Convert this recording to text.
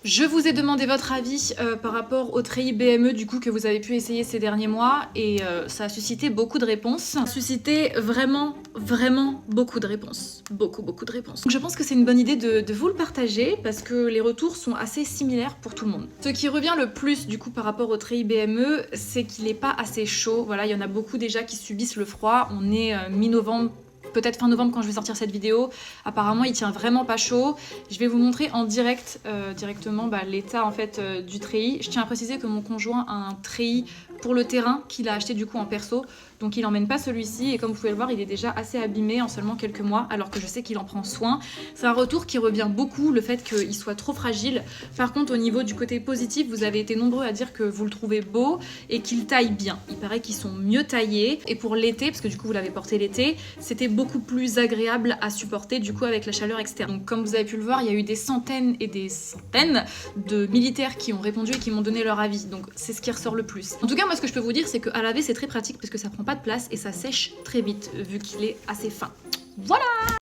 Je vous ai demandé votre avis par rapport au treillis BME du coup que vous avez pu essayer ces derniers mois et ça a suscité beaucoup de réponses. Ça a suscité vraiment beaucoup de réponses. Beaucoup de réponses. Donc je pense que c'est une bonne idée de vous le partager parce que les retours sont assez similaires pour tout le monde. Ce qui revient le plus du coup par rapport au treillis BME, c'est qu'il n'est pas assez chaud. Voilà, il y en a beaucoup déjà qui subissent le froid. On est mi-novembre. Peut-être fin novembre quand je vais sortir cette vidéo. Apparemment il tient vraiment pas chaud. Je vais vous montrer en direct directement l'état en fait du treillis. Je tiens à préciser que mon conjoint a un treillis pour le terrain qu'il a acheté du coup en perso. Donc il n'emmène pas celui-ci et comme vous pouvez le voir il est déjà assez abîmé en seulement quelques mois alors que je sais qu'il en prend soin. C'est un retour qui revient beaucoup, le fait qu'il soit trop fragile. Par contre au niveau du côté positif, vous avez été nombreux à dire que vous le trouvez beau et qu'il taille bien. Il paraît qu'ils sont mieux taillés et pour l'été, parce que du coup vous l'avez porté l'été, c'était beaucoup plus agréable à supporter du coup avec la chaleur externe. Donc comme vous avez pu le voir, il y a eu des centaines et des centaines de militaires qui ont répondu et qui m'ont donné leur avis. Donc c'est ce qui ressort le plus. En tout cas moi ce que je peux vous dire c'est qu'à laver c'est très pratique parce que ça prend pas de place et ça sèche très vite vu qu'il est assez fin. Voilà!